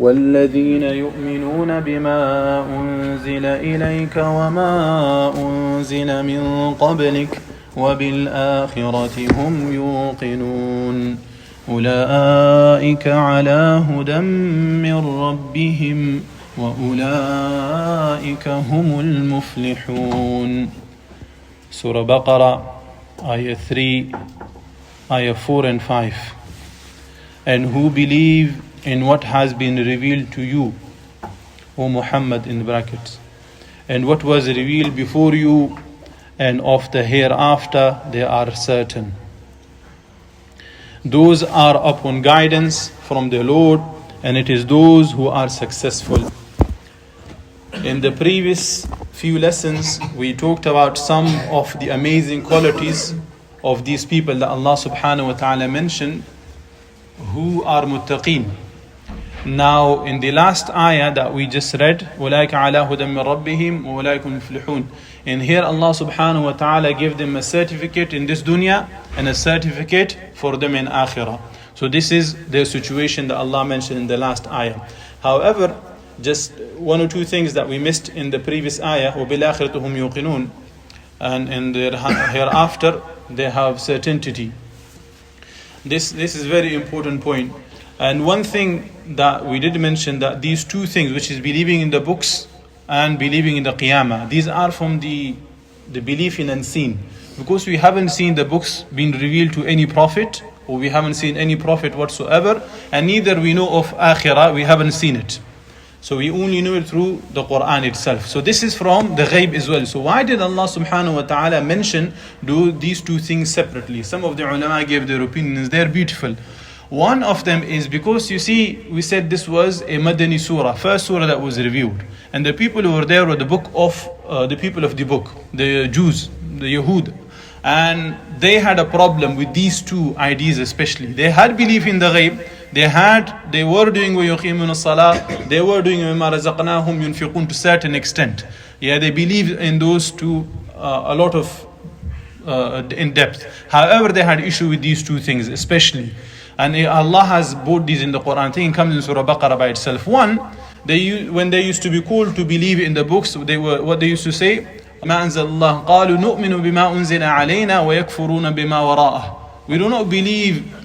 والذين يؤمنون بما أنزل إليك وما أنزل من قبلك وبالآخرة هم يوقنون أولئك على هدى من ربهم وأولئك هم المفلحون. Surah Al-Baqarah, Ayah 3, Ayah 4 and 5. And who believe in what has been revealed to you, O Muhammad in brackets, and what was revealed before you, and of the hereafter they are certain. Those are upon guidance from the Lord, and it is those who are successful. In the previous few lessons, we talked about some of the amazing qualities of these people that Allah subhanahu wa ta'ala mentioned, who are muttaqeen. Now, in the last ayah that we just read, أُولَٰئِكَ عَلَىٰ هُدًى مِّن رَبِّهِمْ وَأُولَٰئِكَ هُمُ الْمُفْلِحُونَ. In here, Allah subhanahu wa ta'ala gave them a certificate in this dunya and a certificate for them in akhirah. So this is their situation that Allah mentioned in the last ayah. However, just one or two things that we missed in the previous ayah, وَبِالْآخِرَةِ هُمْ يُوقِنُونَ, and in their hereafter they have certainty. This is a very important point. And one thing that we did mention, that these two things, which is believing in the books and believing in the Qiyamah, these are from the belief in unseen. Because we haven't seen the books being revealed to any prophet, or we haven't seen any prophet whatsoever, and neither we know of Akhirah, we haven't seen it. So we only know it through the Quran itself. So this is from the ghaib as well. So why did Allah subhanahu wa ta'ala mention these two things separately? Some of the ulama gave their opinions. They're beautiful. One of them is because, you see, we said this was a Madani surah, first surah that was revealed. And the people who were there were the people of the book, the Jews, the Yahud. And they had a problem with these two ideas especially. They had belief in the ghaib. They were doing وَيُقِيمُونَ الصَّلَاةِ, they were doing مِمَّا رَزَقْنَاهُمْ يُنْفِقُونَ to a certain extent. Yeah, they believed in those two a lot of in depth. However, they had issue with these two things especially. And Allah has brought these in the Quran. I think it comes in Surah Al-Baqarah by itself. One, when they used to be called to believe in the books, what they used to say, مَا أَنزَلَ اللَّهُ قَالُوا نُؤْمِنُ بِمَا أُنزِلَ عَلَيْنَا وَيَكْفُرُونَ بِمَا وَرَاءَهُ. We do not believe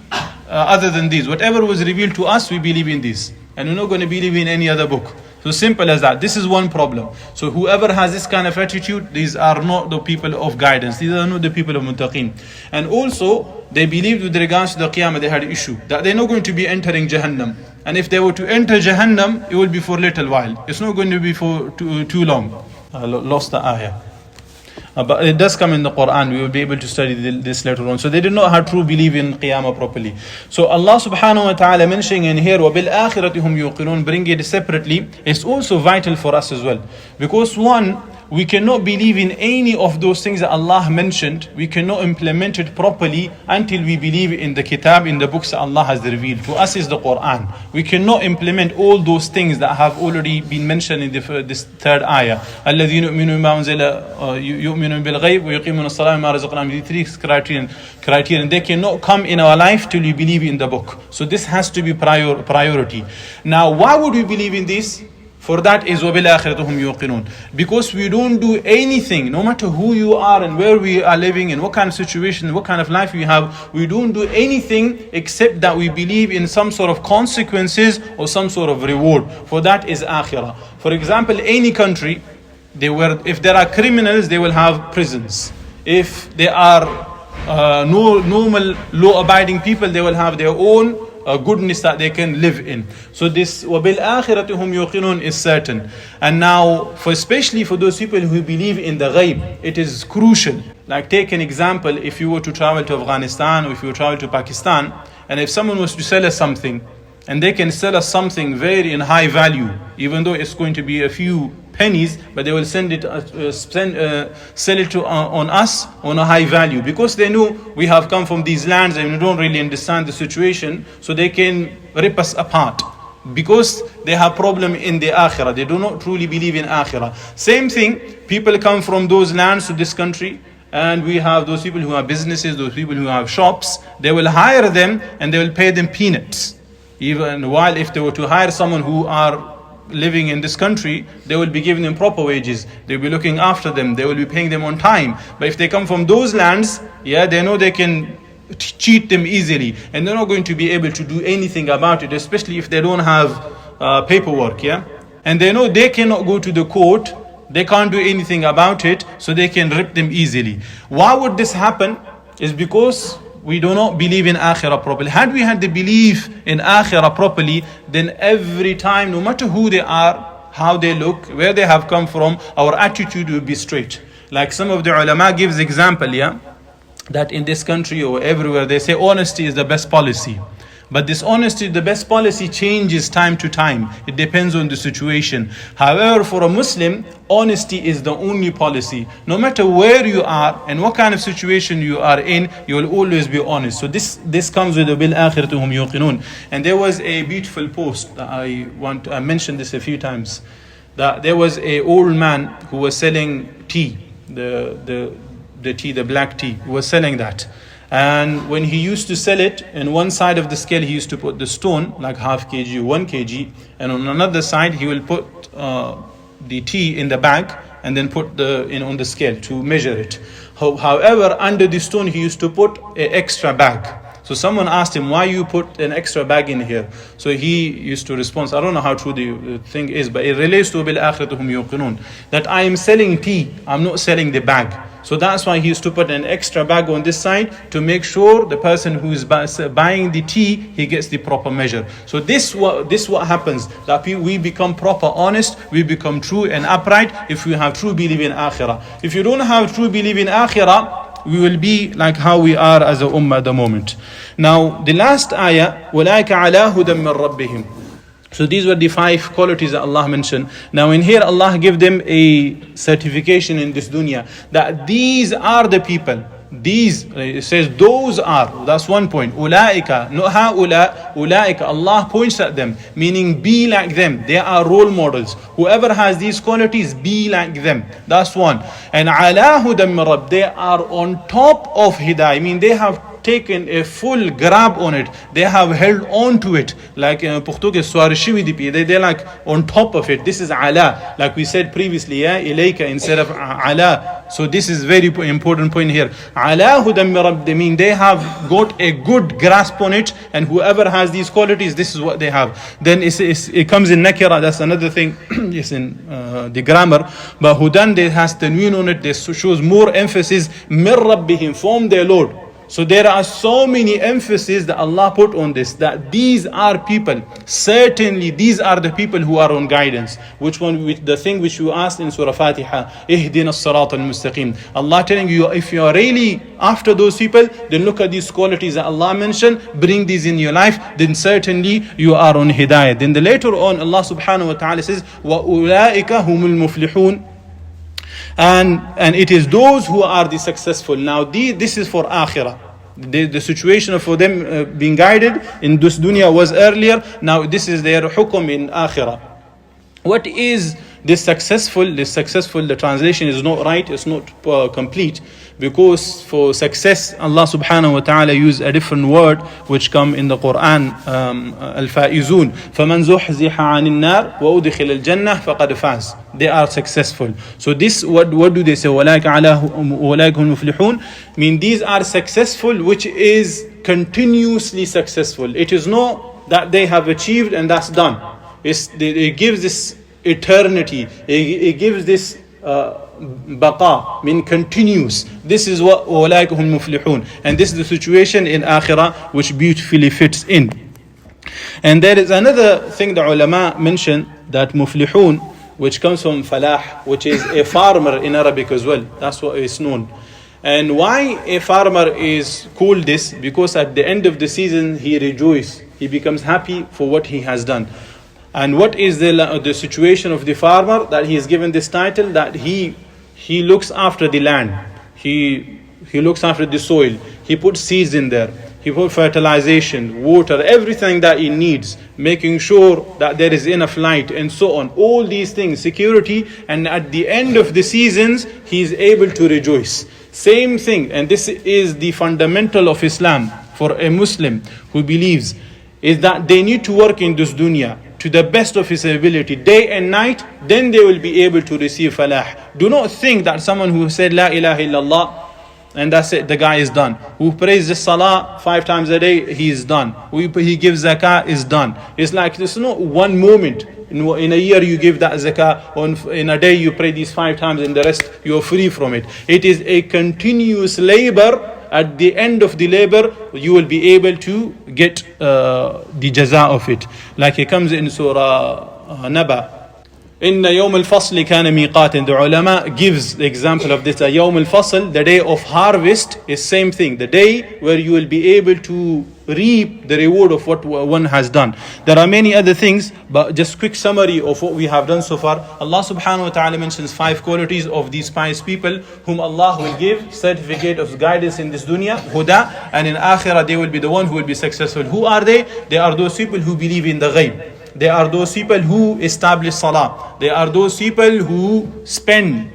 other than these. Whatever was revealed to us, we believe in this. And we're not going to believe in any other book. So simple as that. This is one problem. So whoever has this kind of attitude, these are not the people of guidance. These are not the people of muttaqeen. And also, they believed with regards to the Qiyamah, they had an issue. That they're not going to be entering Jahannam. And if they were to enter Jahannam, it will be for a little while. It's not going to be for too long. I lost the ayah. But it does come in the Quran. We will be able to study this later on. So they did not have true belief in Qiyamah properly. So Allah subhanahu wa ta'ala mentioning in here, وَبِالْآخِرَةِ هُمْ يُوقِنُونَ, bring it separately, is also vital for us as well. Because one, we cannot believe in any of those things that Allah mentioned. We cannot implement it properly until we believe in the kitab, in the books that Allah has revealed. To us is the Quran. We cannot implement all those things that have already been mentioned in this third ayah. الَّذِينَ يُؤْمِنُونَ بِمَا أُنزِلَ يُؤْمِنُونَ بِالْغَيْبِ وَيُقِيمُونَ الصَّلَاةَ وَمِمَّا رَزَقْنَاهُمْ. These three criterion. They cannot come in our life till we believe in the book. So this has to be priority. Now, why would we believe in this? For that is وَبِالْآخِرَةِ هُمْ يُوقِنُونَ. Because we don't do anything, no matter who you are and where we are living and what kind of situation, what kind of life we have, we don't do anything except that we believe in some sort of consequences or some sort of reward. For that is akhirah. For example, any country, if there are criminals, they will have prisons. If there are normal law-abiding people, they will have their own goodness that they can live in. So this وَبِالْآخِرَةِ هُمْ يُوقِنُونَ is certain. And now, especially for those people who believe in the ghaib, it is crucial. Like take an example, if you were to travel to Afghanistan or if you were to travel to Pakistan, and if someone was to sell us something, and they can sell us something very in high value, even though it's going to be a few pennies, but they will sell it on us on a high value, because they know we have come from these lands and we don't really understand the situation, so they can rip us apart because they have problem in the akhirah. They do not truly believe in akhirah. Same thing, people come from those lands to this country, and we have those people who have businesses, those people who have shops. They will hire them and they will pay them peanuts. Even while if they were to hire someone who are living in this country, they will be giving them proper wages, they will be looking after them, they will be paying them on time. But if they come from those lands, they know they can cheat them easily, and they're not going to be able to do anything about it, especially if they don't have paperwork. And they know they cannot go to the court, they can't do anything about it, so they can rip them easily. Why would this happen? Is because we do not believe in Akhirah properly. Had we had the belief in Akhirah properly, then every time, no matter who they are, how they look, where they have come from, our attitude will be straight. Like some of the ulama gives example, that in this country or everywhere, they say honesty is the best policy. But this honesty, the best policy, changes time to time. It depends on the situation. However, for a Muslim, honesty is the only policy. No matter where you are and what kind of situation you are in, you will always be honest. So this comes with the bil akhirati hum yuqinun. And there was a beautiful post that I mentioned this a few times. That there was a old man who was selling tea, the tea, the black tea. He was selling that. And when he used to sell it, in one side of the scale he used to put the stone, like half kg, 1 kg, and on another side he will put the tea in the bag and then put on the scale to measure it. However, under the stone he used to put an extra bag. So someone asked him, why you put an extra bag in here? So he used to respond, I don't know how true the thing is, but it relates to bil akhirati hum yuqinun, that I am selling tea, I'm not selling the bag. So that's why he used to put an extra bag on this side to make sure the person who is buying the tea, he gets the proper measure. So this what happens, that we become proper honest, we become true and upright if we have true belief in Akhirah. If you don't have true belief in Akhirah, we will be like how we are as a ummah at the moment. Now the last ayah, وَلَائِكَ عَلَىٰ هُدًى مِّن رَبِّهِمْ. So these were the 5 qualities that Allah mentioned. Now in here Allah gave them a certification in this dunya that these are the people. These, it says those are, that's one point. Ulaika, not haula, ulaika, Allah points at them, meaning be like them. They are role models. Whoever has these qualities, be like them. That's one. And ala hudan min rabb, they are on top of hidayah. I mean, they have taken a full grab on it. They have held on to it. Like in Portuguese, they're like on top of it. This is ala. Like we said previously, ilayka instead of ala. So this is very important point here. Ala hudan min rabb, they mean they have got a good grasp on it, and whoever has these qualities, this is what they have. Then it comes in nakira, that's another thing. Yes, in the grammar. But hudan, they has tanween on it. This shows more emphasis min rabbihim, from their Lord. So there are so many emphasis that Allah put on this, that these are people, certainly these are the people who are on guidance. Which one? With the thing which you asked in Surah Fatiha, Ihdina as-sirat al-mustaqim. Allah telling you, if you are really after those people, then look at these qualities that Allah mentioned, bring these in your life, then certainly you are on hidayah. Then later on Allah subhanahu wa ta'ala says, وَأُولَٰئِكَ هُمُ الْمُفْلِحُونَ. And it is those who are the successful. Now this is for akhirah. The situation for them being guided in this dunya was earlier. Now this is their hukum in akhirah. What is this successful? The translation is not right, it's not complete. Because for success, Allah subhanahu wa ta'ala used a different word which come in the Quran, al-faizun. فَمَنْ زُحْزِحَ عَنِ النَّارِ وَأُدْخِلَ الْجَنَّةِ فَقَدْ فَازَ. They are successful. So this, what do they say? وَلَائِكَ هُمُ الْمُفْلِحُونَ. Mean these are successful, which is continuously successful. It is not that they have achieved and that's done. It gives this eternity. It gives this baqa, mean continuous. This is what أولئك هم المفلحون, and this is the situation in akhirah which beautifully fits in. And there is another thing the ulama mentioned, that muflihun, which comes from falah, which is a farmer in Arabic as well. That's what is known. And why a farmer is called this? Because at the end of the season he rejoices, he becomes happy for what he has done. And what is the situation of the farmer? That he is given this title, that he looks after the land. He looks after the soil. He puts seeds in there. He puts fertilization, water, everything that he needs, making sure that there is enough light and so on. All these things, security, and at the end of the seasons, he is able to rejoice. Same thing, and this is the fundamental of Islam for a Muslim who believes. is that they need to work in this dunya to the best of his ability, day and night, then they will be able to receive falah. Do not think that someone who said La ilaha illallah and that's it, the guy is done. Who prays the salah 5 times a day, he is done. He gives zakah, is done. It's like there's not one moment. In a year you give that zakah, or in a day you pray these 5 times, and the rest you are free from it. It is a continuous labor. At the end of the labor, you will be able to get the jaza of it. Like it comes in Surah Naba. Inna yawm al-fasl kana miqatan. The ulama gives the example of this. Yawm al-fasl, the day of harvest, is same thing. The day where you will be able to reap the reward of what one has done. There are many other things, but just quick summary of what we have done so far. Allah subhanahu wa ta'ala mentions 5 qualities of these pious people whom Allah will give certificate of guidance in this dunya, huda, and in akhirah they will be the one who will be successful. Who are they? They are those people who believe in the ghaib. They are those people who establish salah. They are those people who spend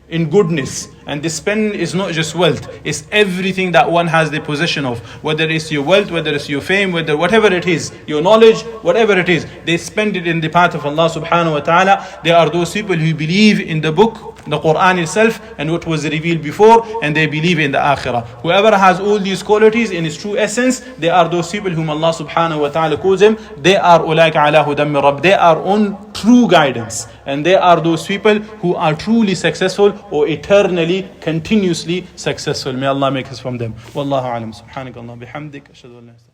in goodness. And this spend is not just wealth. It's everything that one has the possession of. Whether it's your wealth, whether it's your fame, whatever it is, your knowledge, whatever it is. They spend it in the path of Allah subhanahu wa ta'ala. They are those people who believe in the book, the Quran itself, and what was revealed before, and they believe in the akhirah. Whoever has all these qualities in its true essence, they are those people whom Allah subhanahu wa ta'ala calls them. They are ulaika ala hudan min rabb. They are on true guidance. And they are those people who are truly successful or eternally, continuously successful. May Allah make us from them. Wallahu alam. Subhanakallah bihamdik. Ashhadu an la ilaha illa anta.